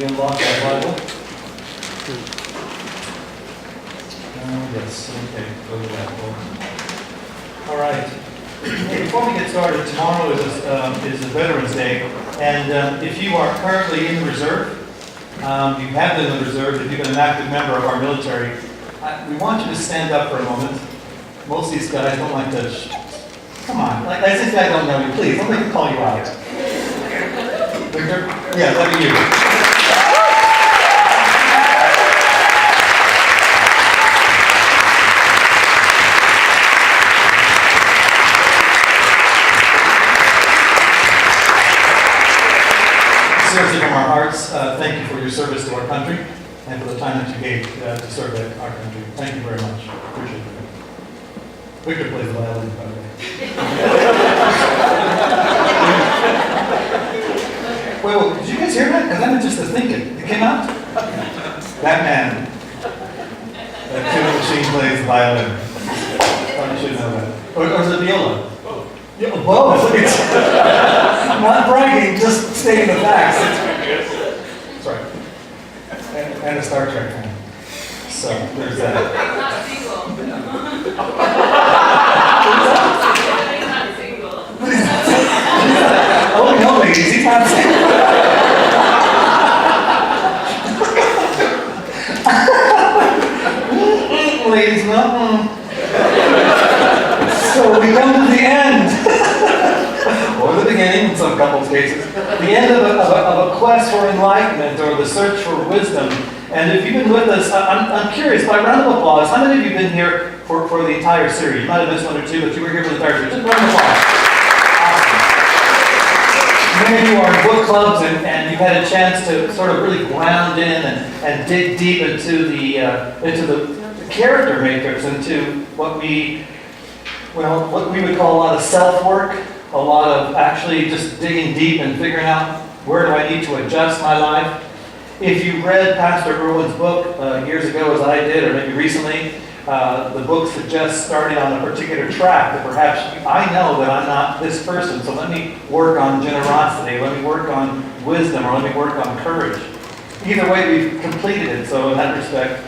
you unlock that Bible? Yes, okay, go to that one. All right. Hey, before we get started, tomorrow is a Veterans Day, and if you are currently in the reserve, you have been in the reserve, if you've been an active member of our military, we want you to stand up for a moment. Most of these guys don't like to, come on, like as if I don't know you, please, don't make me call you out. Victor? Yeah, that'd be you. Seriously, from our hearts, thank you for your service to our country and for the time that you gave to serve our country. Thank you very much. Appreciate it. Victor plays the violin, by the way. Wait, did you guys hear that? Because I'm just thinking. It came out? That man. That kid machine plays the violin. Probably should know that. Or is it viola? Yeah, both. I'm not bragging, just stating the facts. Sorry. And a Star Trek fan. So, there's that. Not single. Not single. Oh, no, ladies, he's not single. Ladies, no. So we come to the end. Or the beginning, in some couples' cases, the end of a quest for enlightenment or the search for wisdom. And if you've been with us, I'm curious, by round of applause, how many of you have been here for the entire series? You might have missed one or two, but you were here for the entire series. Just round of applause. Awesome. Many of you are in book clubs, and you've had a chance to sort of really ground in and dig deep into the character matrix, into what we would call a lot of self-work, a lot of actually just digging deep and figuring out where do I need to adjust my life. If you read Pastor Irwin's book years ago, as I did, or maybe recently, the book suggests starting on a particular track that perhaps I know that I'm not this person, so let me work on generosity, let me work on wisdom, or let me work on courage. Either way, we've completed it, so in that respect,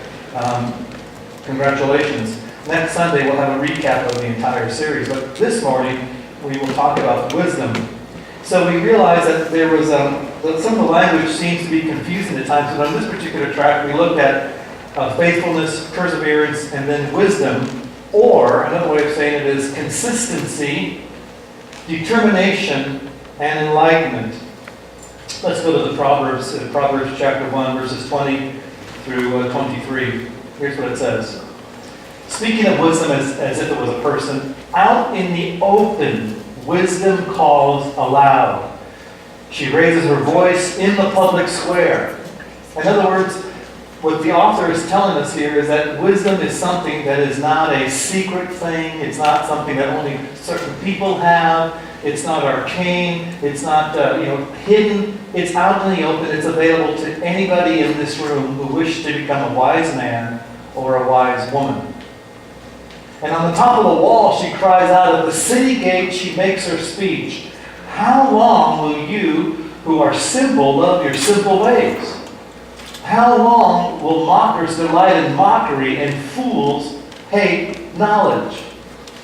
congratulations. Next Sunday, we'll have a recap of the entire series, but this morning, we will talk about wisdom. So we realized that there was some of the language seems to be confusing at times, but on this particular track, we looked at faithfulness, perseverance, and then wisdom, or another way of saying it is consistency, determination, and enlightenment. Let's go to the Proverbs chapter 1, verses 20 through 23. Here's what it says. Speaking of wisdom as if it was a person, out in the open, wisdom calls aloud. She raises her voice in the public square. In other words, what the author is telling us here is that wisdom is something that is not a secret thing. It's not something that only certain people have. It's not arcane. It's not hidden. It's out in the open. It's available to anybody in this room who wishes to become a wise man or a wise woman. And on the top of the wall, she cries out, at the city gate, she makes her speech. How long will you, who are simple, love your simple ways? How long will mockers delight in mockery and fools hate knowledge?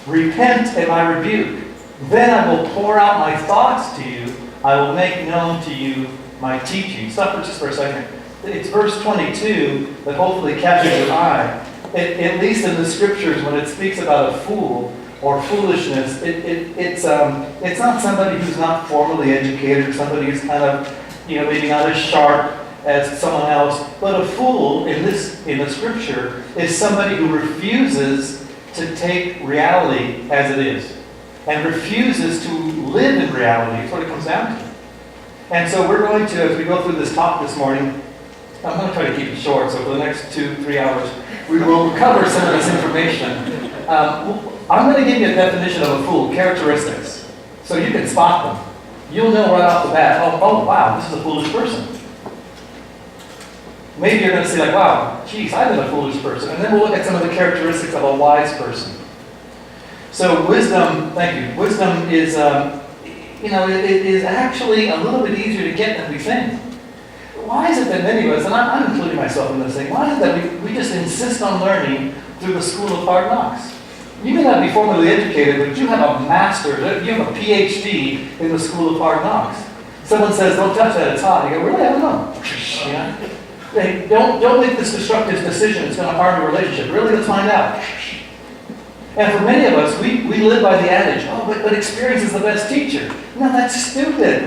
Repent and I rebuke. Then I will pour out my thoughts to you. I will make known to you my teaching. Stop for just for a second. It's verse 22 that hopefully catches your eye. At least in the scriptures, when it speaks about a fool or foolishness, it's not somebody who's not formally educated or somebody who's kind of, maybe not as sharp as someone else. But a fool in the scripture is somebody who refuses to take reality as it is and refuses to live in reality. That's what it comes down to. And so we're going to, as we go through this talk this morning, I'm going to try to keep it short, so for the next 2-3 hours, we will cover some of this information. I'm going to give you a definition of a fool, characteristics, so you can spot them. You'll know right off the bat, oh wow, this is a foolish person. Maybe you're going to say like, wow, geez, I've been a foolish person. And then we'll look at some of the characteristics of a wise person. So wisdom, thank you, wisdom is, it is actually a little bit easier to get than we think. why is it that many of us, and I'm including myself in this thing, why is it that we just insist on learning through the school of hard knocks? You may not be formally educated, but you have a master's, you have a PhD in the school of hard knocks. Someone says, don't touch that, it's hot. You go, really? I don't know. Yeah. Hey, don't make this destructive decision, it's going to harm your relationship. Really, let's find out. And for many of us, we live by the adage, oh, but experience is the best teacher. No, that's stupid.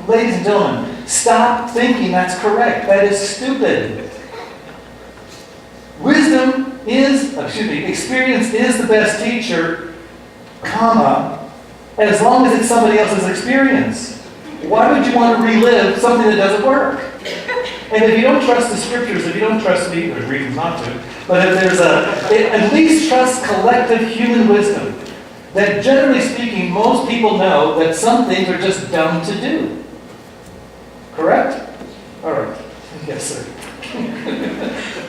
Ladies and gentlemen, stop thinking that's correct. That is stupid. Experience is the best teacher, comma, as long as it's somebody else's experience. Why would you want to relive something that doesn't work? And if you don't trust the scriptures, if you don't trust me, there's reasons not to, but if there's at least trust collective human wisdom. That generally speaking, most people know that some things are just dumb to do. Correct? All right. Yes, sir.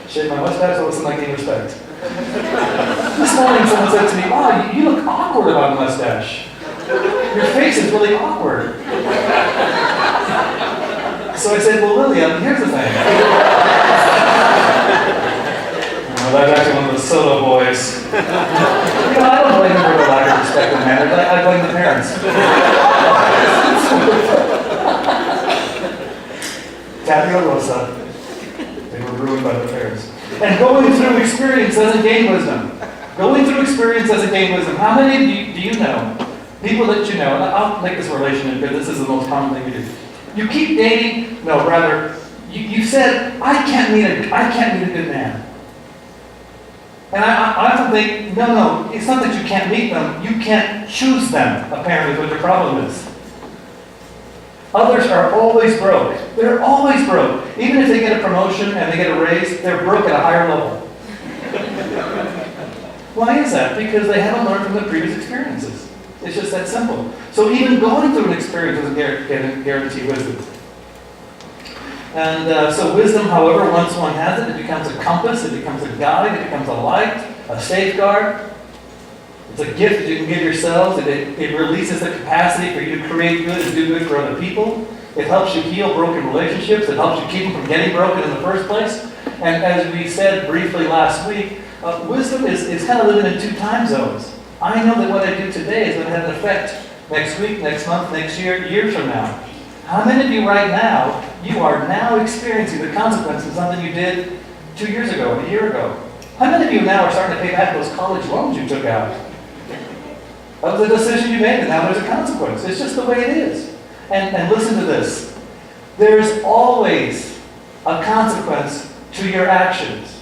Shave my mustache, so it's like any respect. This morning someone said to me, oh, you look awkward about a mustache. Your face is really awkward. So I said, well, William, here's the thing. That's actually one of the solo boys. I don't blame them for the lack of respect and manners. I blame the parents. Tabby or Rosa. They were ruined by the parents. And going through experience doesn't gain wisdom. Going through experience doesn't gain wisdom. How many do you know? People that you know, and I'll make this relationship because this is the most common thing we do. You keep dating, no, rather, you said, I can't meet a good man. And I often think, no, it's not that you can't meet them, you can't choose them, apparently, is what your problem is. Others are always broke. They're always broke. Even if they get a promotion and they get a raise, they're broke at a higher level. Why is that? Because they haven't learned from the previous experiences. It's just that simple. So even going through an experience doesn't guarantee wisdom. And so wisdom, however, once one has it, it becomes a compass, it becomes a guide, it becomes a light, a safeguard. It's a gift that you can give yourselves. It releases the capacity for you to create good and do good for other people. It helps you heal broken relationships. It helps you keep them from getting broken in the first place. And as we said briefly last week, wisdom is kind of living in two time zones. I know that what I do today is going to have an effect next week, next month, next year, years from now. How many of you right now, you are now experiencing the consequences of something you did 2 years ago, a year ago? How many of you now are starting to pay back those college loans you took out? That was a decision you made, and now there's a consequence. It's just the way it is. And listen to this. There's always a consequence to your actions.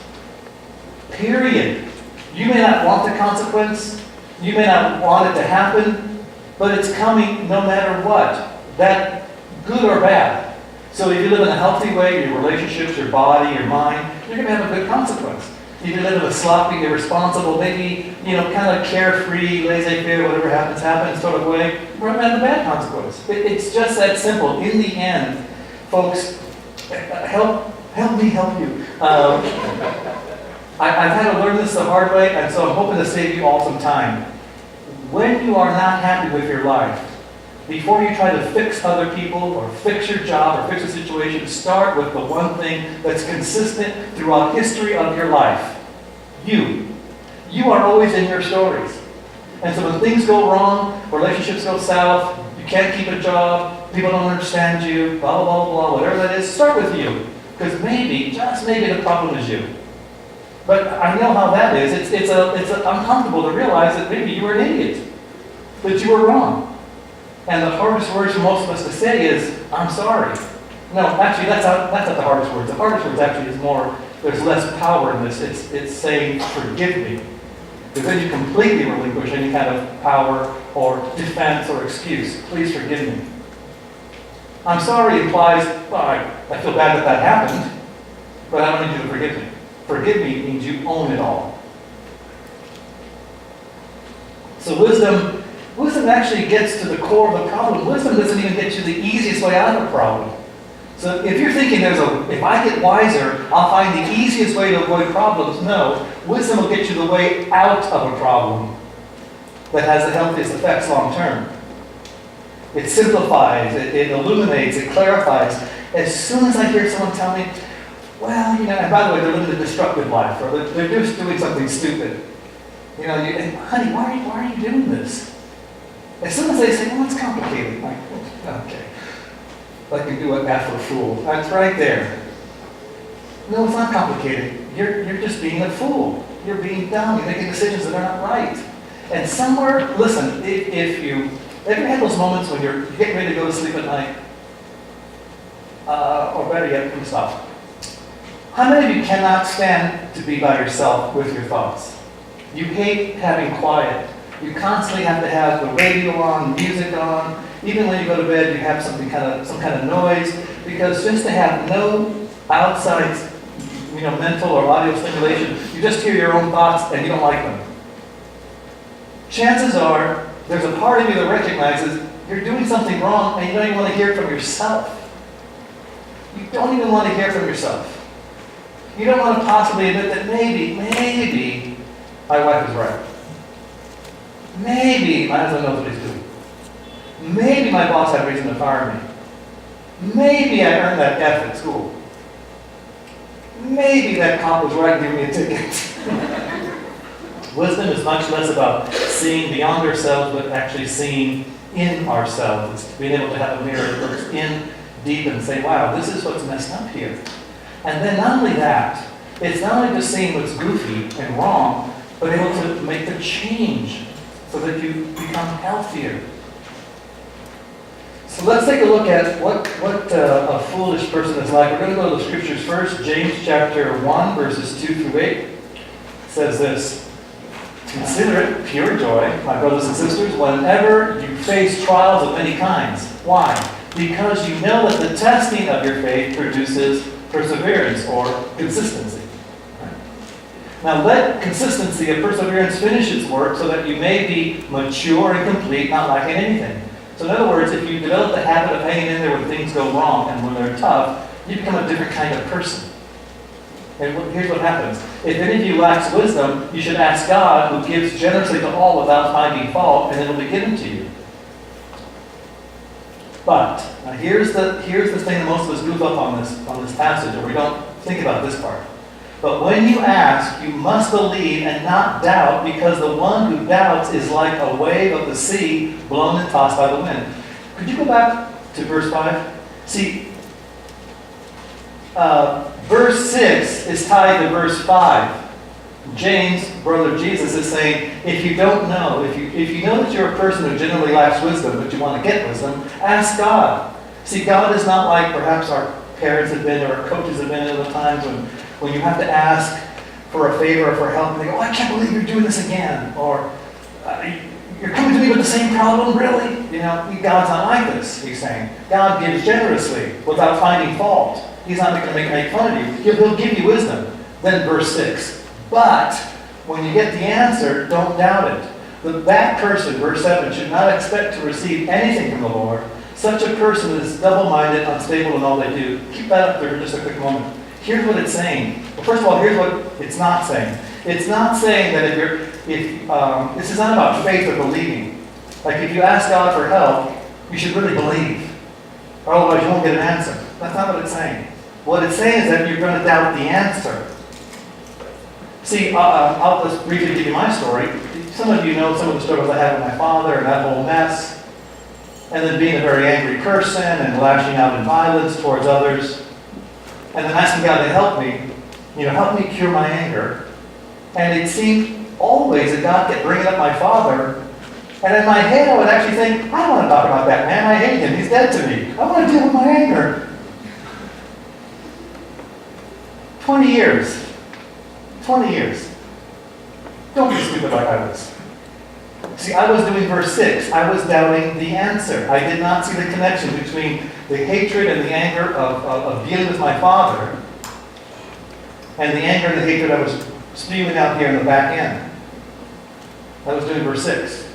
Period. You may not want the consequence. You may not want it to happen, but it's coming no matter what. That good or bad. So if you live in a healthy way, your relationships, your body, your mind, you're going to have a good consequence. If you live in a sloppy, irresponsible, maybe, kind of carefree, laissez-faire, whatever happens sort of way, we're going to have a bad consequence. It's just that simple. In the end, folks, help me help you. I've had to learn this the hard way, and so I'm hoping to save you all some time. When you are not happy with your life, before you try to fix other people or fix your job or fix a situation, start with the one thing that's consistent throughout history of your life. You. You are always in your stories. And so when things go wrong, relationships go south, you can't keep a job, people don't understand you, blah, blah, blah, blah, whatever that is, start with you. Because maybe, just maybe the problem is you. But I know how that is. It's uncomfortable to realize that maybe you were an idiot. That you were wrong. And the hardest words for most of us to say is, I'm sorry. No, actually, that's not the hardest words. The hardest words actually is more, there's less power in this. It's saying, forgive me. Because then you completely relinquish any kind of power or defense or excuse. Please forgive me. I'm sorry implies, well, I feel bad that happened, but I don't need you to forgive me. Forgive me means you own it all. So wisdom actually gets to the core of the problem. Wisdom doesn't even get you the easiest way out of a problem. So if you're thinking if I get wiser, I'll find the easiest way to avoid problems. No, wisdom will get you the way out of a problem that has the healthiest effects long term. It simplifies, it illuminates, it clarifies. As soon as I hear someone tell me, well, and by the way, they're living a destructive life, or they're just doing something stupid. And, honey, why are you doing this? As soon as they say, well, it's complicated, I'm like, okay. I can do an F for fool. That's right there. No, it's not complicated. You're just being a fool. You're being dumb. You're making decisions that are not right. And somewhere, listen, if you ever had those moments when you're getting ready to go to sleep at night, or better yet, let me stop. How many of you cannot stand to be by yourself with your thoughts? You hate having quiet. You constantly have to have the radio on, music on. Even when you go to bed, you have some kind of noise, because just to have no outside, mental or audio stimulation, you just hear your own thoughts and you don't like them. Chances are, there's a part of you that recognizes you're doing something wrong and you don't even want to hear it from yourself. You don't even want to hear from yourself. You don't want to possibly admit that maybe my wife is right. Maybe my husband knows what he's doing. Maybe my boss had reason to fire me. Maybe I earned that F at school. Maybe that cop was right giving me a ticket. Wisdom is much less about seeing beyond ourselves, but actually seeing in ourselves. It's being able to have a mirror that looks in deep and say, wow, this is what's messed up here. And then not only that, it's not only just seeing what's goofy and wrong, but able to make the change so that you become healthier. So let's take a look at what a foolish person is like. We're going to go to the scriptures first. James chapter 1, verses 2 through 8 says this. Consider it pure joy, my brothers and sisters, whenever you face trials of many kinds. Why? Because you know that the testing of your faith produces perseverance or consistency. Now let consistency of perseverance finish its work so that you may be mature and complete, not lacking anything. So in other words, if you develop the habit of hanging in there when things go wrong and when they're tough, you become a different kind of person. And here's what happens. If any of you lacks wisdom, you should ask God, who gives generously to all without finding fault, and it will be given to you. But now here's the thing that most of us goof up on this passage, or we don't think about this part. But when you ask, you must believe and not doubt, because the one who doubts is like a wave of the sea blown and tossed by the wind. Could you go back to verse 5? See, verse 6 is tied to verse 5. James, brother Jesus, is saying, if you don't know, if you know that you're a person who generally lacks wisdom, but you want to get wisdom, ask God. See, God is not like perhaps our parents have been or our coaches have been at the times when you have to ask for a favor or for help, and they go, oh, I can't believe you're doing this again. Or, you're coming to me with the same problem, really? God's not like this, he's saying. God gives generously without finding fault. He's not going to make fun of you. He'll give you wisdom. Then verse 6. But when you get the answer, don't doubt it. That person, verse 7, should not expect to receive anything from the Lord. Such a person is double-minded, unstable in all they do. Keep that up there for just a quick moment. Here's what it's saying. Well, first of all, here's what it's not saying. It's not saying that this is not about faith or believing. Like if you ask God for help, you should really believe. Or otherwise you won't get an answer. That's not what it's saying. What it's saying is that you're going to doubt the answer. See, I'll just briefly give you my story. Some of you know some of the struggles I had with my father and that whole mess. And then being a very angry person and lashing out in violence towards others. And then asking God to help me cure my anger. And it seemed always that God kept bringing up my father. And in my head I would actually think, I don't want to talk about that man. I hate him. He's dead to me. I want to deal with my anger. 20 years. 20 years. Don't be stupid like I was. See, I was doing verse 6. I was doubting the answer. I did not see the connection between the hatred and the anger of dealing with my father and the anger and the hatred I was spewing out here in the back end. I was doing verse 6.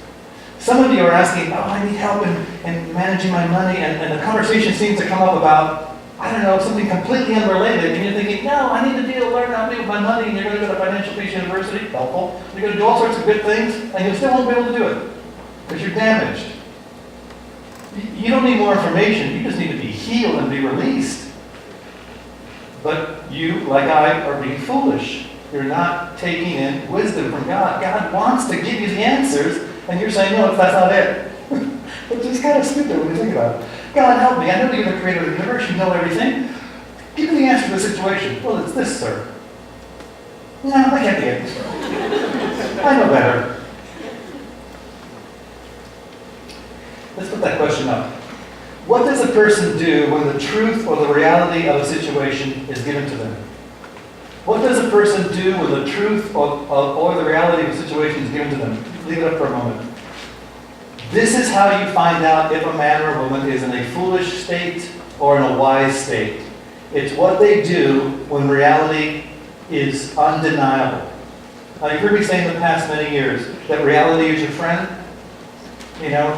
Some of you are asking, I need help in managing my money, and the conversation seems to come up about, I don't know, something completely unrelated, and you're thinking, no, I need to learn how to deal with my money, and you're going to go to Financial Peace University, helpful. You're going to do all sorts of good things, and you still won't be able to do it, because you're damaged. You don't need more information. You just need to be healed and be released. But you, like I, are being foolish. You're not taking in wisdom from God. God wants to give you the answers, and you're saying, no, that's not it. Which is kind of stupid when you think about it. God, help me. I know you're the creator of the universe. You know everything. Give me the answer to the situation. Well, it's this, sir. No, that can't be it. I know better. Let's put that question up. What does a person do when the truth or the reality of a situation is given to them? What does a person do when the truth or the reality of a situation is given to them? Leave it up for a moment. This is how you find out if a man or a woman is in a foolish state or in a wise state. It's what they do when reality is undeniable. Now, you've heard me say in the past many years that reality is your friend. You know,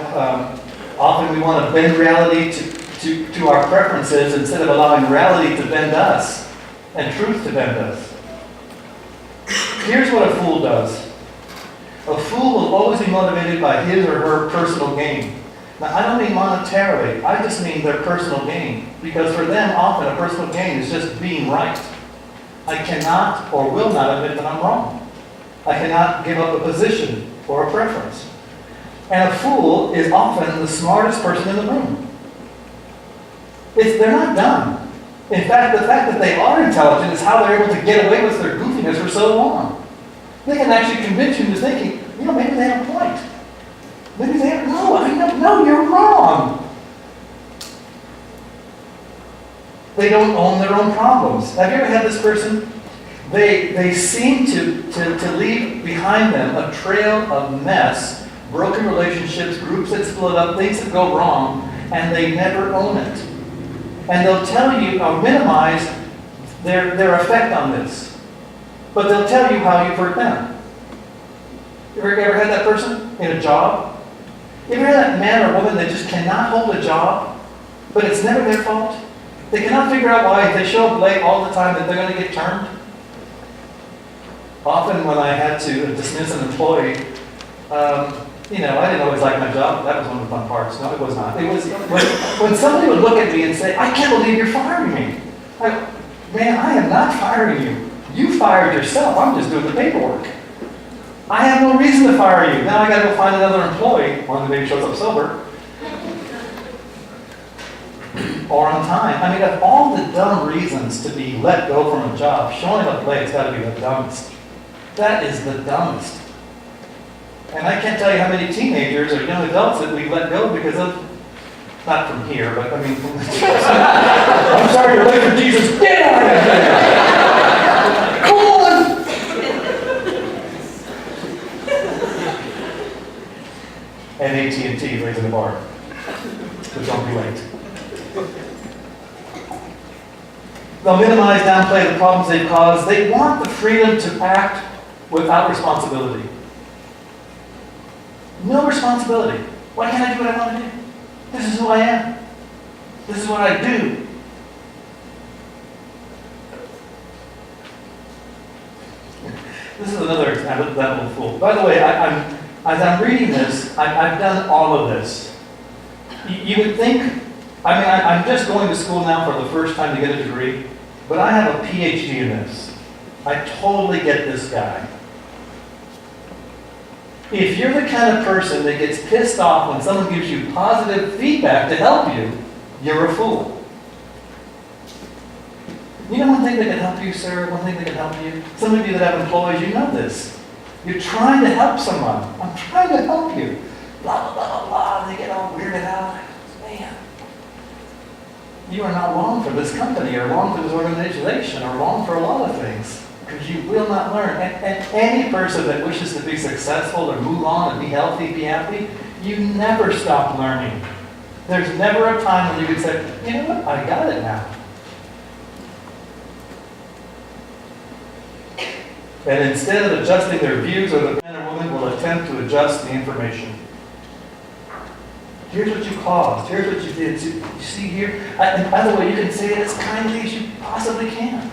often we want to bend reality to our preferences instead of allowing reality to bend us and truth to bend us. Here's what a fool does. A fool will always be motivated by his or her personal gain. Now, I don't mean monetarily. I just mean their personal gain. Because for them, often a personal gain is just being right. I cannot or will not admit that I'm wrong. I cannot give up a position or a preference. And a fool is often the smartest person in the room. They're not dumb. In fact, the fact that they are intelligent is how they're able to get away with their goofiness for so long. They can actually convince you into thinking, you know, maybe they have a point. Maybe they have, no, you're wrong. They don't own their own problems. Have you ever had this person? They seem to leave behind them a trail of mess, broken relationships, groups that split up, things that go wrong, and they never own it. And they'll tell you or minimize their effect on this. But they'll tell you how you've hurt them. You ever had that person in a job? You ever had that man or woman that just cannot hold a job, but it's never their fault? They cannot figure out why if they show up late all the time that they're going to get termed. Often when I had to dismiss an employee, I didn't always like my job. That was one of the fun parts. No, it was not. It was when somebody would look at me and say, I can't believe you're firing me. Man, I am not firing you. You fired yourself. I'm just doing the paperwork. I have no reason to fire you. Now I got to go find another employee, one that maybe shows up sober, or on time. I mean, of all the dumb reasons to be let go from a job, showing up late has got to be the dumbest. That is the dumbest. And I can't tell you how many teenagers or young adults that we let go because of, not from here, but I mean from the church. I'm sorry you're late for Jesus. Get out of here! Come on! And AT&T raising the bar. So don't be late. They'll minimize, downplay the problems they've caused. They want the freedom to act without responsibility. No responsibility. Why can't I do what I want to do? This is who I am. This is what I do. This is another example of that little fool. By the way, as I'm reading this, I've done all of this. You would think, I'm just going to school now for the first time to get a degree, but I have a PhD in this. I totally get this guy. If you're the kind of person that gets pissed off when someone gives you positive feedback to help you, you're a fool. You know one thing that can help you, sir? One thing that can help you? Some of you that have employees, you know this. You're trying to help someone. I'm trying to help you. Blah, blah, blah, blah. They get all weirded out. Man, you are not long for this company or long for this organization or long for a lot of things. Because you will not learn. And any person that wishes to be successful or move on and be healthy, be happy, you never stop learning. There's never a time when you can say, you know what, I got it now. And instead of adjusting their views, or the man or woman will attempt to adjust the information. Here's what you caused. Here's what you did. You see here? And by the way, you can say it as kindly as you possibly can.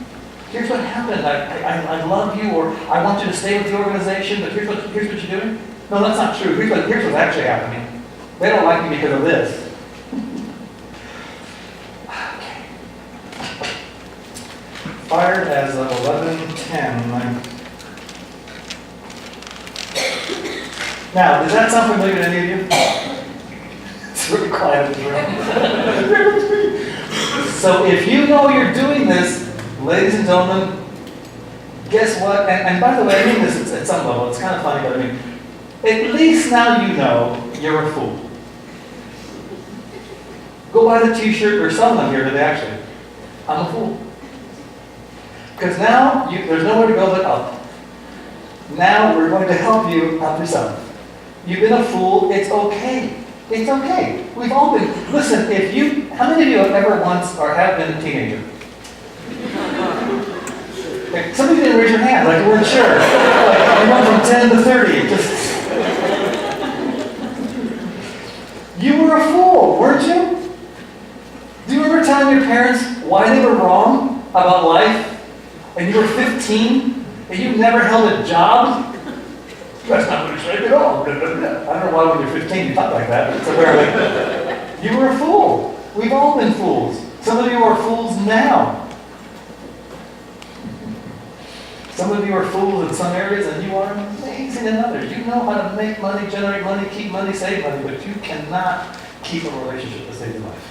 Here's what happened. I love you, or I want you to stay with the organization, but here's what you're doing. No, that's not true. Here's what's actually happening. They don't like me because of this. Okay. Fired as of 11:10. Now, does that sound familiar to any of you? It's really quiet in the room. So if you know you're doing this, ladies and gentlemen, guess what? And by the way, I mean this at some level. It's kind of funny, but I mean, at least now you know you're a fool. Go buy the t-shirt, or some of them here today actually. I'm a fool. Because now there's nowhere to go but up. Now we're going to help you help yourself. You've been a fool, it's okay. It's okay. We've all been, listen, how many of you have ever once or have been a teenager? Okay, some of you didn't raise your hand, like you weren't sure. Like, you went from 10 to 30. You were a fool, weren't you? Do you remember telling your parents why they were wrong about life? And you were 15? And you never held a job? That's not what it's like at all. I don't know why when you're 15 you talk like that. But apparently, you were a fool. We've all been fools. Some of you are fools now. Some of you are fools in some areas and you are amazing in others. You know how to make money, generate money, keep money, save money, but you cannot keep a relationship to save your life.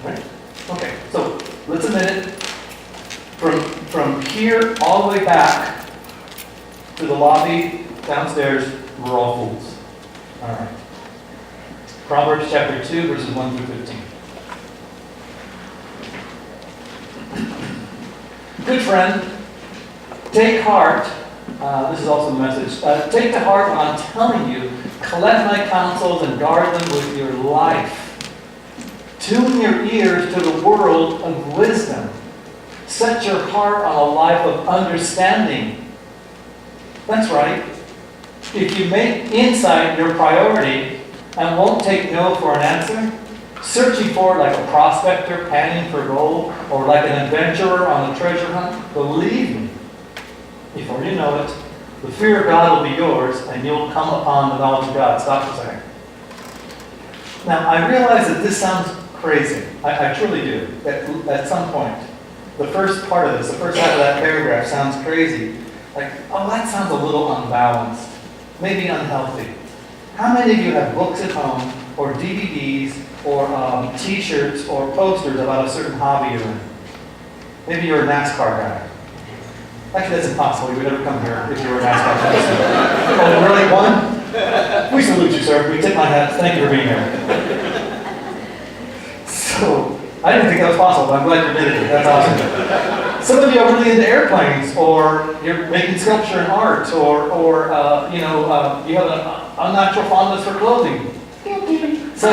Right? Okay, so let's admit it. From here all the way back to the lobby downstairs, we're all fools. All right. Proverbs chapter 2, verses 1 through 15. Good friend, take heart. This is also the message. Take to heart what I'm telling you. Collect my counsels and guard them with your life. Tune your ears to the world of wisdom. Set your heart on a life of understanding. That's right. If you make insight your priority and won't take no for an answer, searching for it like a prospector panning for gold or like an adventurer on a treasure hunt, believe me, before you know it, the fear of God will be yours and you'll come upon the knowledge of God. Stop for a second. Now, I realize that this sounds crazy. I truly do. At some point. The first part of this, the first half of that paragraph sounds crazy. Like, oh, that sounds a little unbalanced, maybe unhealthy. How many of you have books at home, or DVDs, or t-shirts, or posters about a certain hobby you're in? Maybe you're a NASCAR guy. Actually, that's impossible. You would never come here if you were a NASCAR guy. Oh, really? One? We salute you, sir. We tip my hats. Thank you for being here. So, I didn't think that was possible, but I'm glad you admitted it. That's awesome. Some of you are really into airplanes, or you're making sculpture and art, or you have an unnatural fondness for clothing. So,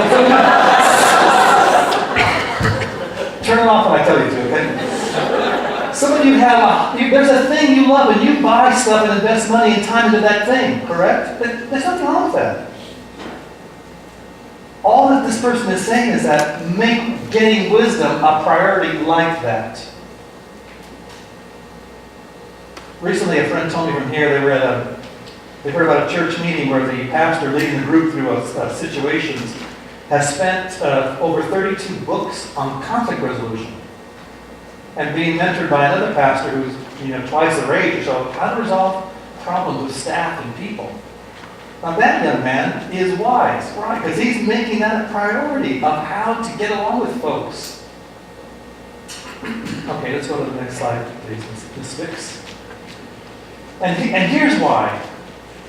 turn it off when I tell you to, okay? Some of you there's a thing you love, and you buy stuff and invest money and time into that thing, correct? There's nothing wrong with that. All that this person is saying is that make getting wisdom a priority like that. Recently, a friend told me from here, they heard about a church meeting where the pastor leading the group through situations has spent over 32 books on conflict resolution and being mentored by another pastor who's twice their age or so, how to resolve problems with staff and people. Now that young man is wise, right? Because he's making that a priority of how to get along with folks. Okay, let's go to the next slide, please, Ms. Fix. And here's why.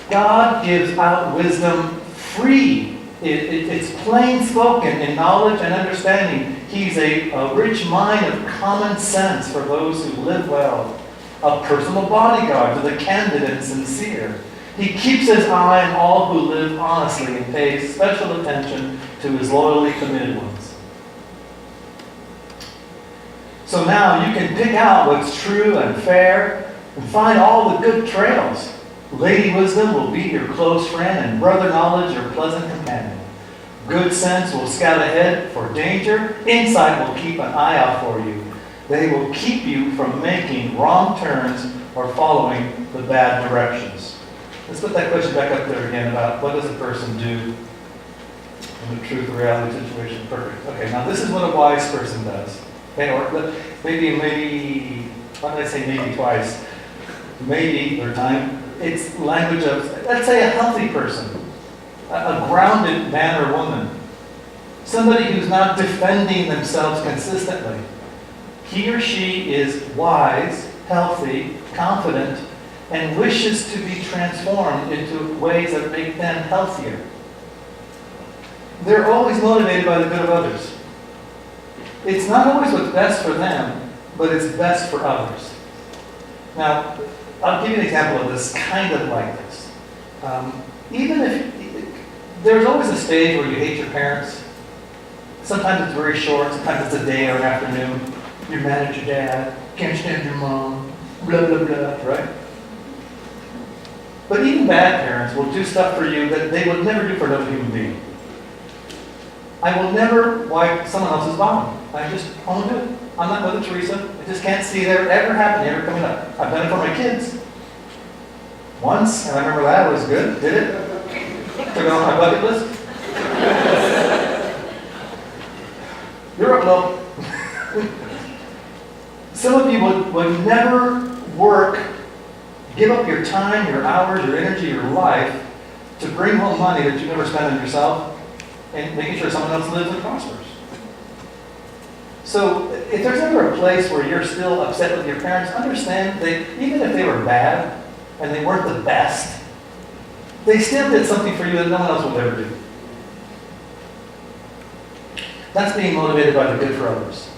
God gives out wisdom free. It's plain spoken in knowledge and understanding. He's a rich mine of common sense for those who live well. A personal bodyguard to the candid and sincere. He keeps his eye on all who live honestly and pays special attention to his loyally committed ones. So now you can pick out what's true and fair and find all the good trails. Lady Wisdom will be your close friend and Brother Knowledge your pleasant companion. Good sense will scout ahead for danger. Insight will keep an eye out for you. They will keep you from making wrong turns or following the bad directions. Let's put that question back up there again about what does a person do the truth, the reality, situation. Perfect. Okay, now this is what a wise person does. Okay, or maybe, why did I say maybe twice? Maybe, third time. It's language of, let's say, a healthy person, a grounded man or woman, somebody who's not defending themselves consistently. He or she is wise, healthy, confident, and wishes to be transformed into ways that make them healthier. They're always motivated by the good of others. It's not always what's best for them, but it's best for others. Now, I'll give you an example of this, kind of like this. Even if there's always a stage where you hate your parents. Sometimes it's very short, sometimes it's a day or an afternoon. You're mad at your dad, can't stand your mom, blah, blah, blah, right? But even bad parents will do stuff for you that they would never do for another human being. I will never wipe someone else's bottom. I just won't do it. I'm not Mother Teresa. I just can't see that ever happening, ever coming up. I've done it for my kids. Once, and I remember that was good. Did it? Took it off my bucket list. You're up, low. Some of you would never work, give up your time, your hours, your energy, your life to bring home money that you never spent on yourself and making sure someone else lives and prospers. So if there's ever a place where you're still upset with your parents, understand that even if they were bad and they weren't the best, they still did something for you that no one else would ever do. That's being motivated by the good for others.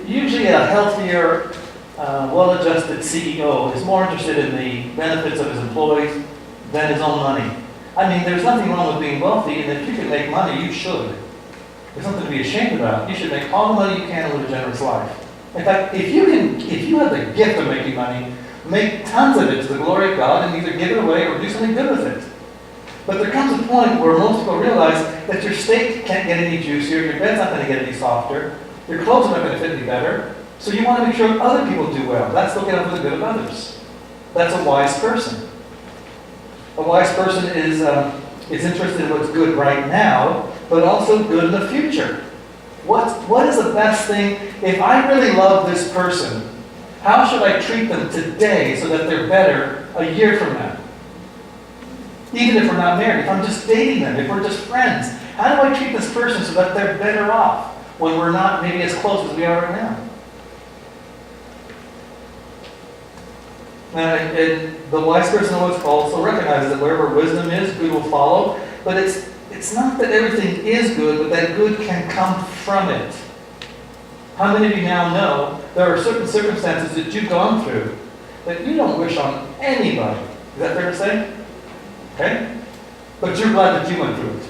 Usually a healthier, well-adjusted CEO is more interested in the benefits of his employees than his own money. I mean, there's nothing wrong with being wealthy, and if you can make money, you should. There's nothing to be ashamed about. You should make all the money you can and live a generous life. In fact, if you have the gift of making money, make tons of it to the glory of God and either give it away or do something good with it. But there comes a point where most people realize that your steak can't get any juicier, your bed's not going to get any softer, your clothes are not going to fit any better, so you want to make sure other people do well. That's looking out for the good of others. That's a wise person. A wise person is interested in what's good right now, but also good in the future. What is the best thing? If I really love this person, how should I treat them today so that they're better a year from now? Even if we're not married, if I'm just dating them, if we're just friends, how do I treat this person so that they're better off when we're not maybe as close as we are right now? And the wise person also recognizes that wherever wisdom is, good will follow. But it's not that everything is good, but that good can come from it. How many of you now know there are certain circumstances that you've gone through that you don't wish on anybody? Is that fair to say? Okay? But you're glad that you went through it.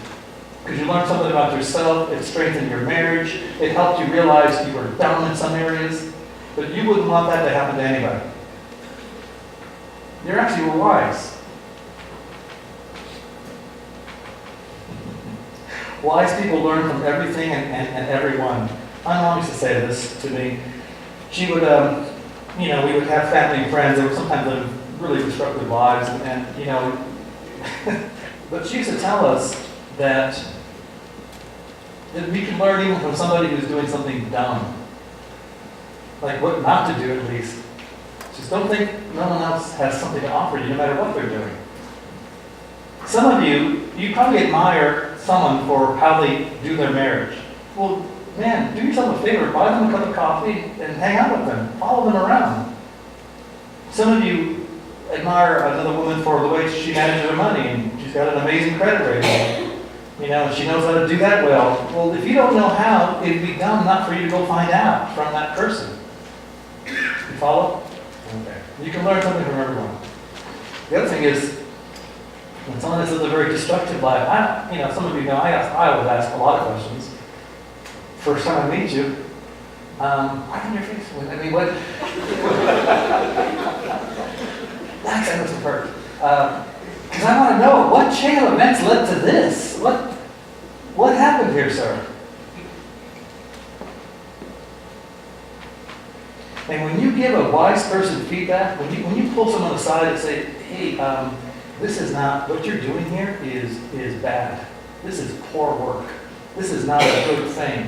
Because you learned something about yourself, it strengthened your marriage, it helped you realize you were down in some areas, but you wouldn't want that to happen to anybody. You actually were wise. Wise people learn from everything and everyone. My mom used to say this to me. She would, we would have family and friends that would sometimes live really disruptive lives, but she used to tell us that we can learn even from somebody who's doing something dumb. Like what not to do at least. Just don't think no one else has something to offer you no matter what they're doing. Some of you probably admire someone for how they do their marriage. Well, man, do yourself a favor, buy them a cup of coffee and hang out with them. Follow them around. Some of you admire another woman for the way she manages her money, and she's got an amazing credit rating. She knows how to do that well. Well, if you don't know how, it'd be dumb not for you to go find out from that person. You follow? Okay. You can learn something from everyone. The other thing is, when someone has lived a very destructive life, some of you know, I always ask a lot of questions. First time I meet you, why on your face? I mean, what? That accent must have hurt. Because I want to know, what chain of events led to this? What happened here, sir? And when you give a wise person feedback, when you pull someone aside and say, hey, this is not, what you're doing here is bad. This is poor work. This is not a good thing.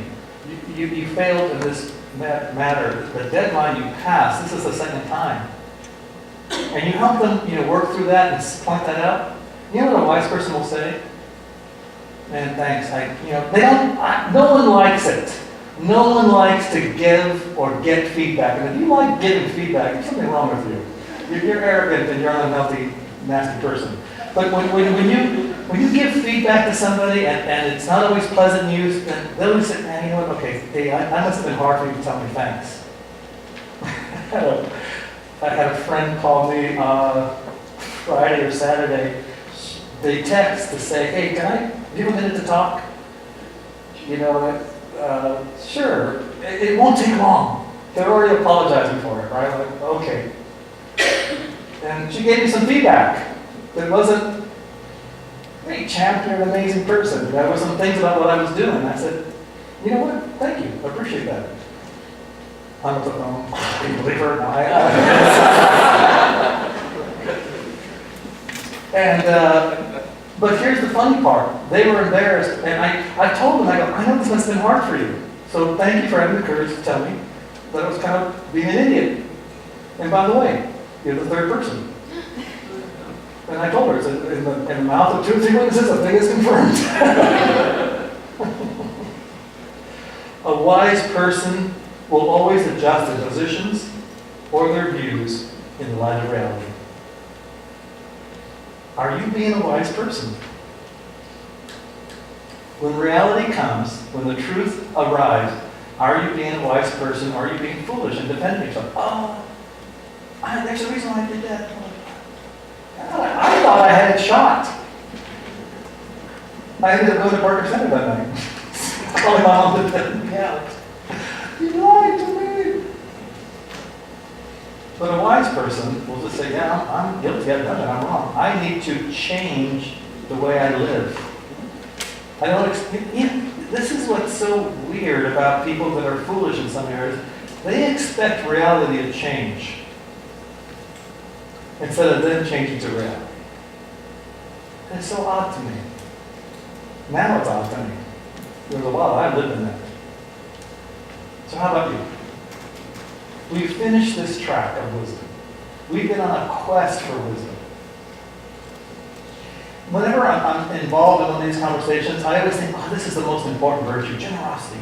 You failed in this matter. The deadline you passed, this is the second time. And you help them, work through that and point that out. You know what a wise person will say? Man, thanks. No one likes it. No one likes to give or get feedback. And if you like giving feedback, there's something wrong with you. You're arrogant and you're an unhealthy, nasty person. But when you give feedback to somebody and it's not always pleasant news, then they'll just say, man, you know what, okay, hey, I must have been hard for you to tell me thanks. I had a friend call me Friday or Saturday. They text to say, hey, do you have a minute to talk? Sure. It won't take long. They're already apologizing for it, right? Like, okay. And she gave me some feedback. It wasn't, hey, champ, you're an amazing person. There were some things about what I was doing. I said, you know what? Thank you. I appreciate that. Hung up the phone. Can you believe her? No, but here's the funny part. They were embarrassed, and I told them, I know this must have been hard for you. So thank you for having the courage to tell me that I was kind of being an idiot. And by the way, you're the third person. And I told her, it's in the mouth of 2 or 3 witnesses, the thing is confirmed. A wise person will always adjust their positions or their views in the light of reality. Are you being a wise person? When reality comes, when the truth arrives, are you being a wise person or are you being foolish and defending yourself? Oh, there's a reason why I did that. I thought I had it shot. I ended up going to Parker Center that night. Calling my mom to defend me out. You lied to me. But a wise person will just say, yeah, I'm guilty, I've done it, I'm wrong. I need to change the way I live. This is what's so weird about people that are foolish in some areas. They expect reality to change instead of them changing to reality. And it's so odd to me. Now it's odd to me. There was a while I lived in that. So how about you? We've finished this track of wisdom. We've been on a quest for wisdom. Whenever I'm involved in one of these conversations, I always think, this is the most important virtue, generosity.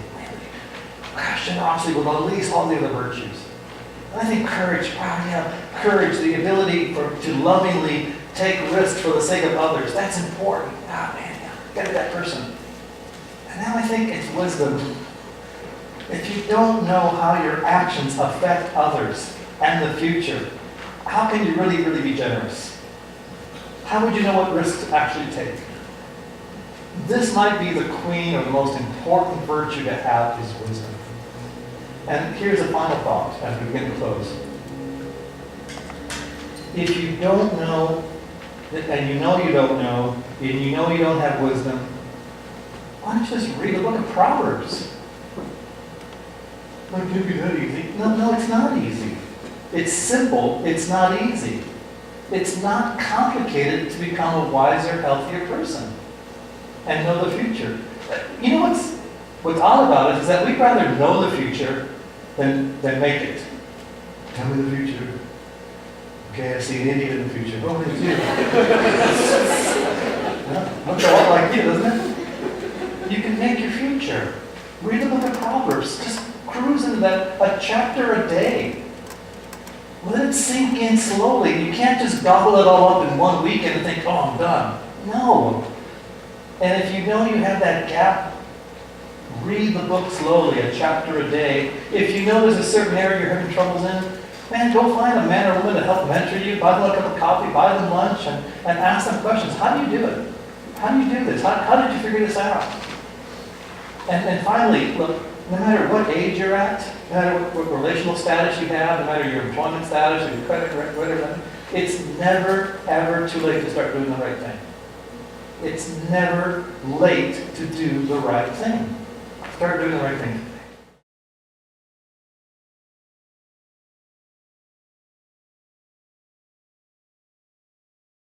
Gosh, generosity will unleash all the other virtues. And I think courage, courage, the ability to lovingly take risks for the sake of others, that's important. Gotta be that person. And now I think it's wisdom. If you don't know how your actions affect others and the future, how can you really, really be generous? How would you know what risks to actually take? This might be the queen or the most important virtue to have is wisdom. And here's a final thought as we begin to close. If you don't know, and you know you don't know, and you know you don't have wisdom, why don't you just read the book of Proverbs? It could be that easy. No, it's not easy. It's simple, it's not easy. It's not complicated to become a wiser, healthier person and know the future. You know what's odd about it is that we'd rather know the future than make it. Tell me the future. Okay, I see an idiot in the future. What would you do? Looks a lot like you, doesn't it? You can make your future. Read the book of Proverbs. Just cruise into that, a chapter a day. Let it sink in slowly. You can't just gobble it all up in 1 week and think, I'm done. No. And if you know you have that gap, read the book slowly, a chapter a day. If you know there's a certain area you're having troubles in, man, go find a man or woman to help mentor you, buy them a cup of coffee, buy them lunch, and ask them questions. How do you do it? How do you do this? How did you figure this out? And finally, look, no matter what age you're at, no matter what relational status you have, no matter your employment status or your credit, whatever, it's never, ever too late to start doing the right thing. It's never late to do the right thing. Start doing the right thing.